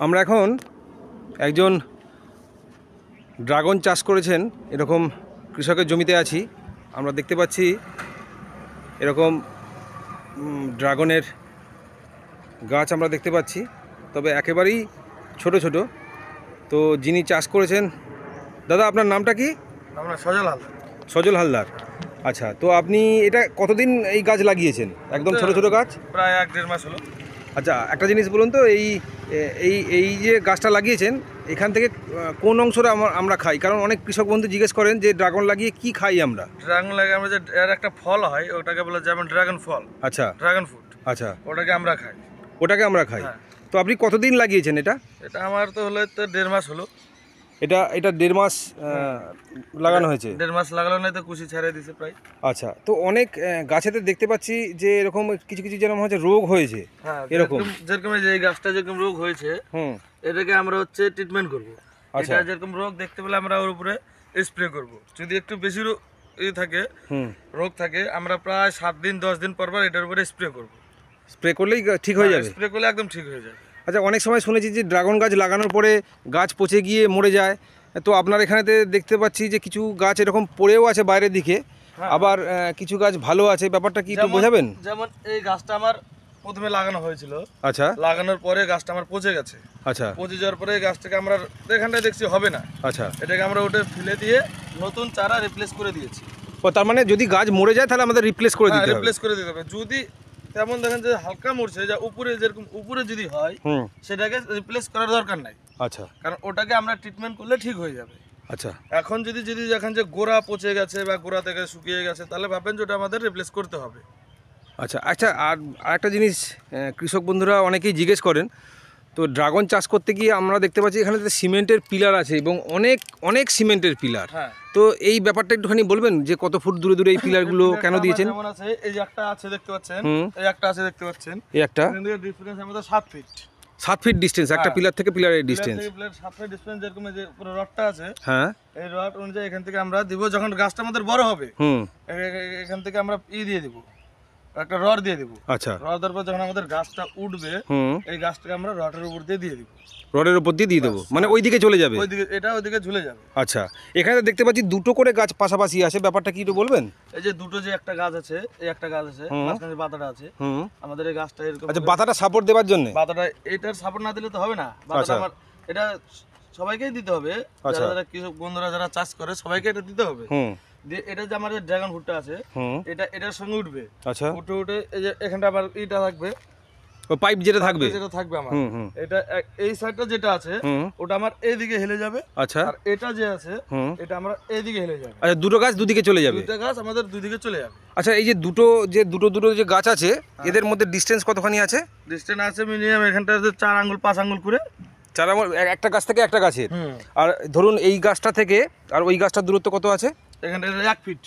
আমরা এখন একজন ড্রাগন চাষ করেছেন এরকম কৃষকের জমিতে আছি। আমরা দেখতে পাচ্ছি এরকম ড্রাগনের গাছ আমরা দেখতে পাচ্ছি, তবে একেবারেই ছোট ছোট। তো যিনি চাষ করেছেন, দাদা আপনার নামটা কি? আমরা সজল হালদার। সজল হালদার, আচ্ছা। তো আপনি এটা কতদিন এই গাছ লাগিয়েছেন? একদম ছোট ছোট গাছ, প্রায় 1-1.5 মাস হলো। আচ্ছা, একটা জিনিস বলুন তো, এই এই এই যে গাছটা লাগিয়েছেন এখান থেকে কোন অংশটা আমরা খাই? কারণ অনেক কৃষক বন্ধু জিজ্ঞেস করেন যে ড্রাগন লাগিয়ে কি খাই আমরা। ড্রাগন লাগে আমরা যে এর একটা ফল হয় ওটাকে বলে যেমন ড্রাগন ফল, আচ্ছা, ড্রাগন ফ্রুট, আচ্ছা, ওটাকে আমরা খাই। ওটাকে আমরা খাই। তো আপনি কতদিন লাগিয়েছেন এটা? এটা আমার তো হলো 1.5 মাস হলো। এটা 1.5 মাস লাগানো হয়েছে? 1.5 মাস লাগানো নাই তো কুশি ছেড়ে দিছে প্রায়। আচ্ছা, তো অনেক গাছেতে দেখতে পাচ্ছি যে এরকম কিছু কিছু যেরকম হচ্ছে রোগ হয়েছে, এরকম যেরকম এই গাছটা যেরকম রোগ হয়েছে এটাকে আমরা হচ্ছে ট্রিটমেন্ট করব। এটা যেরকম রোগ দেখতে পেলে আমরা ওর উপরে স্প্রে করব। যদি একটু বেশি থাকে রোগ থাকে আমরা প্রায় 7 দিন 10 দিন পর পর এটার উপরে স্প্রে করব। স্প্রে করলেই ঠিক হয়ে যাবে? স্প্রে করলে একদম ঠিক হয়ে যায়। আচ্ছা, অনেক সময় শুনেছি যে ড্রাগন গাছ লাগানোর পরে গাছ পচে গিয়ে মরে যায়। তো আপনার এখানেতে দেখতে পাচ্ছি যে কিছু গাছ এরকম পড়েও আছে বাইরের দিকে, আবার কিছু গাছ ভালো আছে। ব্যাপারটা কি একটু বোঝাবেন? যেমন এই গাছটা আমার প্রথমে লাগানো হয়েছিল, আচ্ছা, লাগানোর পরে গাছটা আমার পচে গেছে। আচ্ছা, পচে যাওয়ার পরে এই গাছটাকে আমরা এখানটায় দেখছি হবে না, আচ্ছা, এটাকে আমরা ওটা ফেলে দিয়ে নতুন চারা রিপ্লেস করে দিয়েছি। ও, তার মানে যদি গাছ মরে যায় তাহলে আমাদের রিপ্লেস করে দিতে হবে? রিপ্লেস করে দিতে হবে। যদি তেমন দেখেন যে হালকা মরছে, যা উপরে যেরকম উপরে যদি হয় সেটাকে রিপ্লেস করার দরকার নাই। আচ্ছা, কারণ ওটাকে আমরা ট্রিটমেন্ট করলে ঠিক হয়ে যাবে। আচ্ছা, এখন যদি দেখেন যে গোড়া পচে গেছে বা গোড়া থেকে শুকিয়ে গেছে তাহলে ভাবেন যে ওটা আমাদের রিপ্লেস করতে হবে। আচ্ছা, আচ্ছা। আর একটা জিনিস কৃষক বন্ধুরা অনেকেই জিজ্ঞেস করেন, তো ড্রাগন চাষ করতে গিয়ে আমরা দেখতে পাচ্ছি এখানে সিমেন্টের পিলার আছে এবং অনেক অনেক সিমেন্টের পিলার। তো এই ব্যাপারটা একটুখানি বলবেন যে কত ফুট দূরে দূরে এই পিলারগুলো কেন দিয়েছেন? যেমন আছে এই যে একটা আছে দেখতে পাচ্ছেন, এই একটা আছে দেখতে পাচ্ছেন, এই একটা ডিফারেন্স আমাদের 7 ফিট। 7 ফিট ডিসটেন্স একটা পিলার থেকে পিলারের ডিসটেন্স? 7 fit distance. যেরকম এই যে পুরো রডটা আছে, হ্যাঁ, এই রড অনুযায়ী এখান থেকে আমরা দিব। যখন গাছটা আমাদের বড় হবে এখান থেকে আমরা দিয়ে দিব, একটা রড দিয়ে দিব। আচ্ছা, রড দেওয়ার পর যখন আমাদের গাছটা উঠবে এই গাছটাকে আমরা রডের উপর দিয়ে দিব। রডের উপর দিয়ে দেবো, মানে ওইদিকে চলে যাবে? ওইদিকে, এটা ওইদিকে ঝুলে যাবে। আচ্ছা, এখানে দেখতে পাচ্ছি দুটো করে গাছ পাশাপাশি আছে, ব্যাপারটা কি একটু বলবেন? এই যে দুটো যে একটা গাছ আছে, এই একটা গাছ আছে, মাঝখানে পাতাটা আছে আমাদের এই গাছটা এরকম। আচ্ছা, পাতাটা সাপোর্ট দেওয়ার জন্য? পাতাটা এটার সাপোর্ট না দিলে তো হবে না। পাতাটা আমার এটা সবাইকেই দিতে হবে, যারা কৃষক বন্ধুরা যারা চাষ করে সবাইকে এটা দিতে হবে। এটা যে আমাদের ড্রাগন ফ্রুটটা আছে এটা এটার সঙ্গে উঠবে। আচ্ছা, উঠে এই যে এখানটা আবার ইটা থাকবে, ও পাইপ যেটা থাকবে আমার এটা এই সাইডটা যেটা আছে ওটা আমার এইদিকে হেলে যাবে। আচ্ছা, আর এটা যে আছে এটা আমরা এইদিকে হেলে যাবে। আচ্ছা, দুটো গাছ দুদিকে চলে যাবে? দুটো গাছ আমাদের দুদিকে চলে যাবে। আচ্ছা, এই যে দুটো যে গাছ আছে এদের মধ্যে ডিসটেন্স কতখানি আছে? ডিসটেন্স আছে মিনিমাম এখানটা 4 আঙ্গুল 5 আঙ্গুল করে। 4 আঙ্গুল একটা গাছ থেকে একটা গাছের? আর ধরুন এই গাছটা থেকে আর ওই গাছটার দূরত্ব কত আছে? এখানটা 1 ফিট।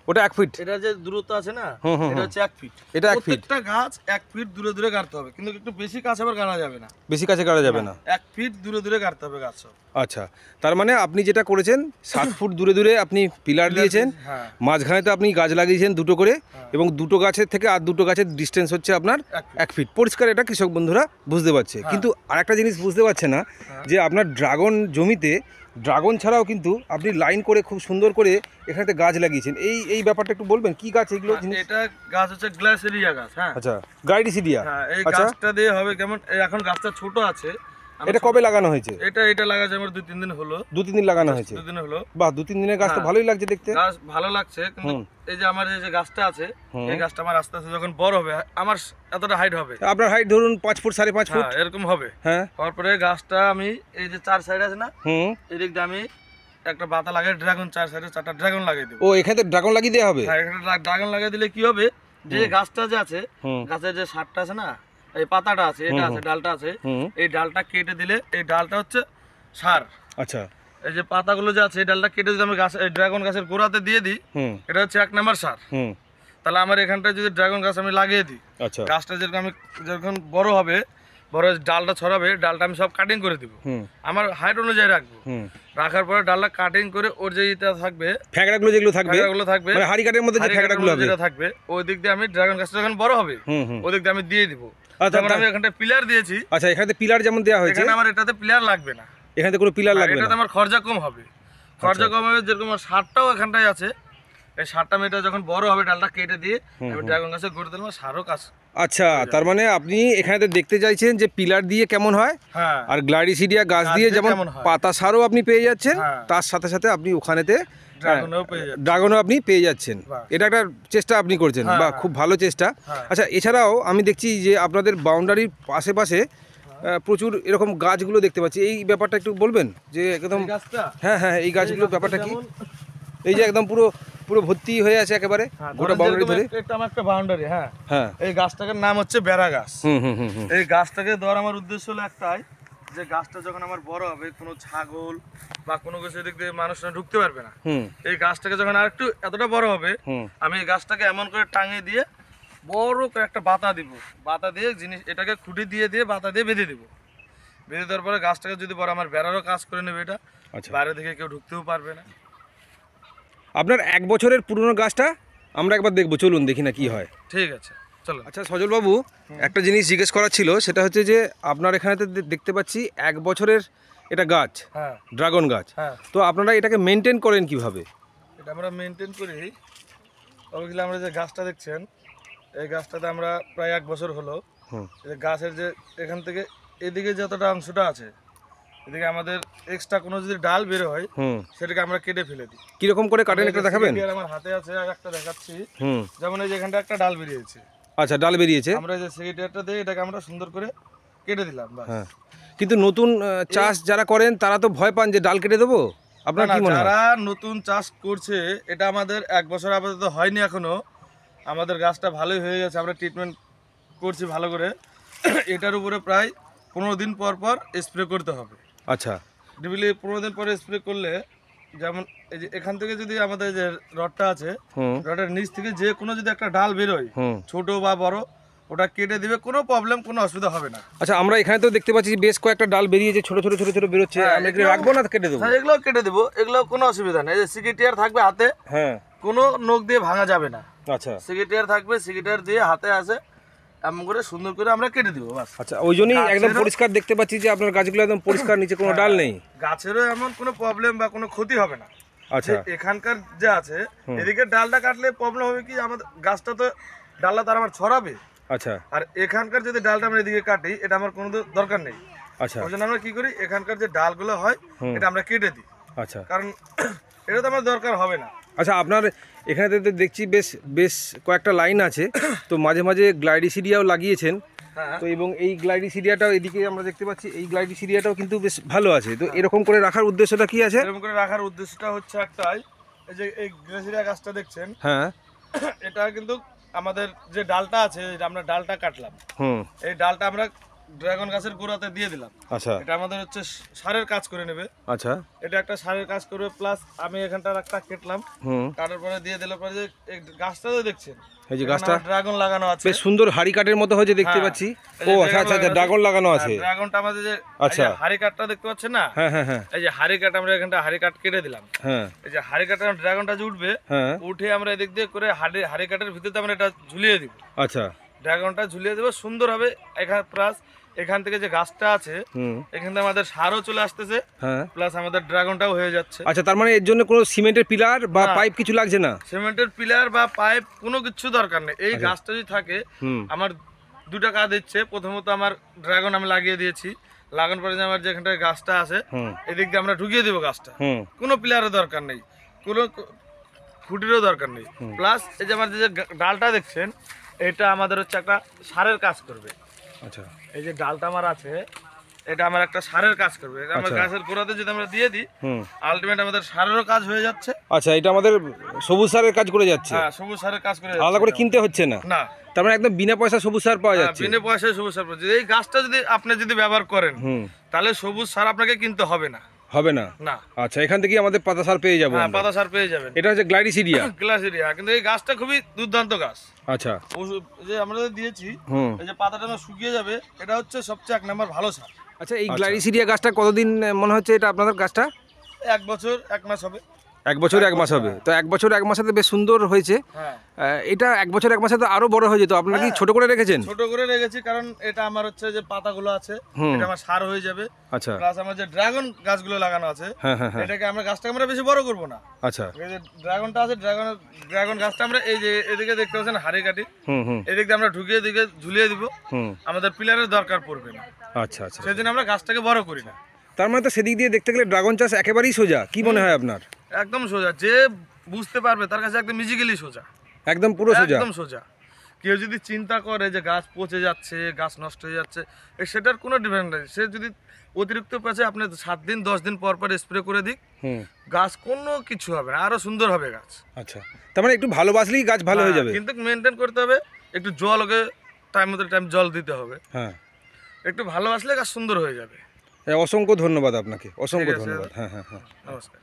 ওটা 1 ফিট? এটা যে দূরত্ব আছে না এটা হচ্ছে 1 ফিট। এটা 1 ফিট? প্রত্যেকটা গাছ 1 ফিট দূরে দূরে কাটতে হবে, কিন্তু একটু বেশি কাছে আবার কাটা যাবে না। বেশি কাছে কাটা যাবে না? 1 ফিট দূরে দূরে কাটতে হবে গাছ সব। আচ্ছা, তার মানে আপনি যেটা করেছেন 7 ফুট দূরে দূরে আপনি পিলার দিয়েছেন, মাঝখানে তো আপনি গাছ লাগিয়েছেন দুটো করে, এবং দুটো গাছের থেকে আর দুটো গাছের ডিসটেন্স হচ্ছে আপনার 1 ফিট। পরিষ্কার এটা কৃষক বন্ধুরা বুঝতে পারছে। কিন্তু আরেকটা জিনিস বুঝতে পারছে না যে আপনার ড্রাগন জমিতে ড্রাগন ছাড়াও কিন্তু আপনি লাইন করে খুব সুন্দর করে এখানে গাছ লাগিয়েছেন। এই ব্যাপারটা একটু বলবেন, কি গাছ এগুলো? এটা গাছ হচ্ছে গ্লাইসেরিয়া গাছ। হ্যাঁ, আচ্ছা, গ্লাইসেরিয়া। হ্যাঁ, এই গাছটা দিয়ে হবে কেমন, এখন গাছটা ছোট আছে। এটা কবে লাগানো হয়েছে? এটা লাগাছে আমার 2-3 দিন হলো। 2-3 দিন লাগানো হয়েছে? 2 দিন হলো। বাহ, 2-3 দিনের গাছ তো ভালোই লাগছে দেখতে। গাছ ভালো লাগছে, কিন্তু এই যে আমার এই যে গাছটা আছে এই গাছটা আমার আস্তে আস্তে যখন বড় হবে, আমার এতটা হাইট হবে। আপনার হাইট ধরুন 5 ফুট 5.5 ফুট এরকম হবে। হ্যাঁ, তারপরে গাছটা আমি এই যে 4 সাইড আছে না এদিক দিয়ে আমি একটা পাতা লাগাই, ড্রাগন 4 সাইডে 4টা ড্রাগন লাগিয়ে দেব। ও, এখানে ড্রাগন লাগিয়ে দেওয়া হবে? হ্যাঁ, এখানে ড্রাগন লাগিয়ে দিলে কি হবে, যে গাছটা যে আছে গাছের যে সারটা আছে না, এই পাতাটা আছে, এটা আছে, ডালটা আছে, এই ডালটা কেটে দিলে এই ডালটা হচ্ছে সার। আচ্ছা, এই যে পাতাগুলো যে আছে এই ডালটা কেটে যদি আমি গাছ এই ড্রাগন গাছের গোড়াতে দিয়ে দিই এটা হচ্ছে 1 নাম্বার সার। তাহলে আমার এখানটায় যদি ড্রাগন গাছ আমি লাগিয়ে দিই, গাছটা যখন বড় হবে, বড় ডালটা ছড়াবে, ডালটা আমি সব কাটিং করে দিব, আমার হাইট অনুযায়ী রাখবো। রাখার পরে ডালটা কাটিং করে ওর যে ইটা থাকবে, ফ্যাকড়াগুলো যেগুলো থাকবে, মানে হাড়ি কাঠের মধ্যে যে ফ্যাকড়াগুলো থাকবে ওই দিক দিয়ে আমি ড্রাগন গাছটা যখন বড় হবে ওই দিক দিয়ে আমি দিয়ে দিব। যেমন আমি এখানটা পিলার দিয়েছি। আচ্ছা, এখানে পিলার যেমন দেওয়া হয়েছে, এখানে আমার এটাতে পিলার লাগবে না, এখানে কোনো পিলার লাগবে না, এটাতে আমার খরচা কম হবে। খরচা কম হবে, যেরকম আমার সারটাও এখানটায় আছে। এই সারটা আমি এটা যখন বড় হবে ডালটা কেটে দিয়ে আমি ড্রাগন গাছে করে দিলাম, সারও কাজ। আচ্ছা, তার মানে আপনি এখানে দেখতে চাইছেন যে পিলার দিয়ে কেমন হয়, আর গ্লাইরিসিডিয়া গাছ দিয়ে যেমন পাতা সারও আপনি পেয়ে যাচ্ছেন, তার সাথে সাথে আপনি ওখানেতে ড্রাগনও আপনি পেয়ে যাচ্ছেন। এটা একটা চেষ্টা আপনি করছেন, বা খুব ভালো চেষ্টা। আচ্ছা, এছাড়াও আমি দেখছি যে আপনাদের বাউন্ডারির আশেপাশে প্রচুর এরকম গাছগুলো দেখতে পাচ্ছি, এই ব্যাপারটা একটু বলবেন যে একদম? হ্যাঁ হ্যাঁ, এই গাছগুলোর ব্যাপারটা কি? এই যে একদম পুরো পুরো ভর্তি হয়ে আছে একেবারে গোটা বাউন্ডারি ধরে। এটা আমার একটা বাউন্ডারি। হ্যাঁ হ্যাঁ, এই গাছটার নাম হচ্ছে বেড়া গাছ। এই গাছটাকে দেওয়ার আমার উদ্দেশ্য হলো একটাই, যে গাছটা যখন আমার বড় হবে, কোনো ছাগল বা কোনো কিছু দিক দিয়ে মানুষরা ঢুকতে পারবে না। এই গাছটাকে যখন আর একটু এতটা বড় হবে, আমি এই গাছটাকে এমন করে টাঙিয়ে দিয়ে বড় করে একটা বাতা দিব, বাতা দিয়ে জিনিস এটাকে খুঁটি দিয়ে দিয়ে বাতা দিয়ে বেঁধে দিব। বেঁধে দেওয়ার পরে গাছটাকে যদি বড়, আমার বেড়ারও কাজ করে নেবে এটা, বাইরে থেকে কেউ ঢুকতেও পারবে না। আপনার 1 বছরের পুরনো গাছটা আমরা একবার দেখবো, চলুন দেখি না কি হয়। ঠিক আছে, চলো। আচ্ছা সজলবাবু, একটা জিনিস জিজ্ঞেস করার ছিল, সেটা হচ্ছে যে আপনার এখানে দেখতে পাচ্ছি 1 বছরের এটা গাছ, ড্রাগন গাছ। তো আপনারা এটাকে মেনটেন করেন কিভাবে? এটা আমরা মেনটেন করি, ওইগুলো আমরা যে গাছটা দেখছেন, এই গাছটাতে আমরা প্রায় 1 বছর হলো। গাছের যে এখান থেকে এদিকে যতটা অংশটা আছে, এদিকে আমাদের এক্সট্রা কোনো যদি ডাল বের হয়, সেটাকে আমরা কেটে ফেলে দিই। কিরকম করে কাটেন একটা দেখাবেন? আমার হাতে আছে, আর একটা দেখাচ্ছি। যেমন এই যে এখানটা একটা ডাল বেরিয়েছে। আচ্ছা, ডাল বেরিয়েছে, আমরা যে সেকেন্ডারটা দিয়ে এটাকে আমরা সুন্দর করে কেটে দিলাম। হ্যাঁ, কিন্তু নতুন চাষ যারা করেন তারা তো ভয় পান যে ডাল কেটে দেবো। আপনার কি মনে হয়? যারা নতুন চাষ করছে, এটা আমাদের 1 বছর আপাতত হয়নি এখনো, আমাদের গাছটা ভালোই হয়ে গেছে, আমরা ট্রিটমেন্ট করছি ভালো করে। এটার উপরে প্রায় 15 দিন পর পর স্প্রে করতে হবে। আচ্ছা, ডেইলি 15 দিন পরে স্প্রে করলে, যেমন এই যে এখান থেকে যদি আমাদের যে রডটা আছে, রডের নিচ থেকে যে কোনো যদি একটা ডাল বেরোয়, ছোট বা বড়, ওটা কেটে দিবে, কোনো প্রবলেম, কোনো অসুবিধা হবে না। আচ্ছা, আমরা এখানে তো দেখতে পাচ্ছি বেশ কয়েকটা ডাল বেরিয়েছে, ছোট ছোট ছোট ছোট বেরোচ্ছে, আমরা এগুলো রাখবো না কেটে দেবো? হ্যাঁ, এগুলো কেটে দেবো, এগুলো কোনো অসুবিধা নেই। এই যে সিকিটিয়ার থাকবে হাতে, হ্যাঁ, কোনো নখ দিয়ে ভাঙা যাবে না। আচ্ছা, সিকিটিয়ার থাকবে, সিকিটিয়ার দিয়ে হাতে আছে, এমন করে সুন্দর করে আমরা কেটে দিব, বাস। আচ্ছা, ওই জন্যই একদম পরিষ্কার দেখতে পাচ্ছি যে আপনার গাছগুলো একদম পরিষ্কার, নিচে কোনো ডাল নেই। গাছেরও এমন কোনো প্রবলেম বা কোনো ক্ষতি হবে না। আচ্ছা, এখানকার যে আছে, এদিকে ডালটা কাটলে প্রবলেম হবে কি, আমাদের গাছটা তো ডালটা তার আমার ছড়াবে। আচ্ছা, আর এখানকার যদি ডালটা আমরা এদিকে কাটি, এটা আমার কোনো দরকার নেই। আচ্ছা, ওই জন্য আমরা কি করি, এখানকার যে ডালগুলো হয় এটা আমরা কেটে দিই। আচ্ছা, কারণ এটা তো আমার দরকার হবে না। আচ্ছা, আপনার এখানে দেখছি বেশ বেশ কয়েকটা লাইন আছে, তো মাঝে মাঝে গ্লাইরিসিডিয়াও লাগিয়েছেন। তো এবং এই গ্লাইরিসিডিয়াটাও এদিকে আমরা দেখতে পাচ্ছি, এই গ্লাইরিসিডিয়াটাও কিন্তু বেশ ভালো আছে। তো এরকম করে রাখার উদ্দেশ্যটা কি আছে? এরকম করে রাখার উদ্দেশ্যটা হচ্ছে একটাই, এই যে এই গ্লাইরিসিডিয়া গাছটা দেখছেন, হ্যাঁ, এটা কিন্তু আমাদের যে ডালটা আছে, আমরা ডালটা কাটলাম, এই ডালটা আমরা ড্রাগন গাছের গোড়াতে দিয়ে দিলাম। আচ্ছা, এটা আমাদের হচ্ছে সারের কাজ করে নেবে। আচ্ছা, এটা একটা সারের কাজ করবে, প্লাস আমি এখানটা একটা কেটলাম, কাটার পরে দিয়ে দিলে পরে যে গাছটা দেখছেন, এই যে গাছটা ড্রাগন লাগানো আছে, বেশ সুন্দর হাড়ি কাঠের মতো হয়েছে দেখতে পাচ্ছি। ও আচ্ছা আচ্ছা, ড্রাগন লাগানো আছে। ড্রাগনটা আমাদের যে আচ্ছা হাড়ি কাঠটা দেখতে পাচ্ছেন না, হ্যাঁ হ্যাঁ হ্যাঁ, এই যে হাড়ি কাঠ, আমরা এখানটা হাড়ি কাঠ কেটে দিলাম। হ্যাঁ, এই যে হাড়ি কাঠের ড্রাগনটা যে উঠবে, উঠে আমরা এদিক দিয়ে করে হাড়ি কাঠের ভিতরে আমরা এটা ঝুলিয়ে দিব। আচ্ছা, ড্রাগনটা ঝুলিয়ে দেবো সুন্দর হবে। এখানে প্লাস এখান থেকে যে গাছটা আছে, এখান থেকে আমাদের সারও চলে আসতেছে, প্লাস আমাদের ড্রাগনটাও হয়ে যাচ্ছে। আচ্ছা, তার মানে এর জন্য কোনো সিমেন্টের পিলার বা পাইপ কিছু লাগছে না? সিমেন্টের পিলার বা পাইপ কোনো কিছু দরকার নেই। এই গাছটা যদি থাকে, আমার 2টা কাজ দিচ্ছে। প্রথমত আমার ড্রাগন আমি লাগিয়ে দিয়েছি, লাগানোর পরে যে আমার যেখানটায় গাছটা আছে, এদিক দিয়ে আমরা ঢুকিয়ে দেবো গাছটা, কোনো পিলারের দরকার নেই, কোনো খুঁটিরও দরকার নেই। প্লাস এই যে আমার যে ডালটা দেখছেন, এটা আমাদের হচ্ছে একটা সারের কাজ করবে। আচ্ছা, এই যে ডালটা আমার আছে, এটা আমার একটা সারের কাজ করবে। এটা আমার গাছের গোড়াতে যদি আমরা দিয়ে দিই, আলটিমেট আমাদের সারেরও কাজ হয়ে যাচ্ছে। আচ্ছা, এটা আমাদের সবুজ সারের কাজ করে যাচ্ছে। হ্যাঁ, সবুজ সারের কাজ করে যাচ্ছে, আলাদা করে কিনতে হচ্ছে না। না, তার মানে একদম বিনা পয়সা সবুজ সার পাওয়া যাচ্ছে। বিনা পয়সায় সবুজ সার পাওয়া যাচ্ছে। এই গাছটা যদি আপনি যদি ব্যবহার করেন, তাহলে সবুজ সার আপনাকে কিনতে হবে না। হবে না? না। আচ্ছা, এখান থেকে আমাদের পাতা সার পেয়ে যাবো। হ্যাঁ, পাতা সার পেয়ে যাবেন। এটা হচ্ছে গ্লাইরিসিডিয়া। গ্লাইরিসিডিয়া, কিন্তু এই গাছটা খুবই দুর্দান্ত গাছ। আচ্ছা, যে আমরা দিয়েছি, এই যে পাতাটা শুকিয়ে যাবে, এটা হচ্ছে সবচেয়ে 1 নম্বর ভালো সার। আচ্ছা, এই গ্লাইরিসিডিয়া গাছটা কতদিন মনে হচ্ছে এটা আপনাদের গাছটা? 1 বছর 1 মাস হবে। 1 বছর 1 মাস হবে, তো 1 বছর 1 মাসে তো বেশ সুন্দর হয়েছে। এটা 1 বছর 1 মাসে তো আরো বড় হয়ে যেত, আপনারা কি ছোট করে রেখেছেন? ছোট করে রেখেছি, কারণ এটা আমার হচ্ছে যে পাতাগুলো আছে, এটা আমার সার হয়ে যাবে। আচ্ছা, প্লাস আমার যে ড্রাগন গাছগুলো লাগানো আছে, এটাকে আমরা গাছটাকে আমরা বেশি বড় করব না। আচ্ছা, এই যে ড্রাগনটা আছে, ড্রাগন গাছটা আমরা এই যে এদিকে দেখতে পাচ্ছেন হাড়ি কাটি, এদিকে আমরা ঢুকিয়ে দিকে ঝুলিয়ে দিব, আমাদের পিলারের দরকার পড়বে না। আচ্ছা আচ্ছা, সেজন্য আমরা গাছটাকে বড় করি না। তার মানে তো সেদিক দিয়ে দেখতে গেলে ড্রাগন চাষ একেবারেই সোজা, কি মনে হয় আপনার? একদম সোজা, যে বুঝতে পারবে তার কাছে একদম ইজিক্যালি সোজা, একদম পুরো সোজা, একদম সোজা। কেউ যদি চিন্তা করে যে গাছ পচে যাচ্ছে, গাছ নষ্ট হয়ে যাচ্ছে, সেটার কোনো ডিপেন্ড নেই। সে যদি অতিরিক্ত পচে আপনি 7 দিন 10 দিন পর পর স্প্রে করে দিক, গাছ কোনো কিছু হবে না, আরো সুন্দর হবে গাছ। আচ্ছা, তার মানে একটু ভালোবাসলেই গাছ ভালো হয়ে যাবে, কিন্তু মেনটেন করতে হবে, একটু জল ওকে টাইম মতো টাইম জল দিতে হবে। হ্যাঁ, একটু ভালোবাসলে গাছ সুন্দর হয়ে যাবে। অসংখ্য ধন্যবাদ আপনাকে, অসংখ্য ধন্যবাদ। হ্যাঁ হ্যাঁ হ্যাঁ, নমস্কার।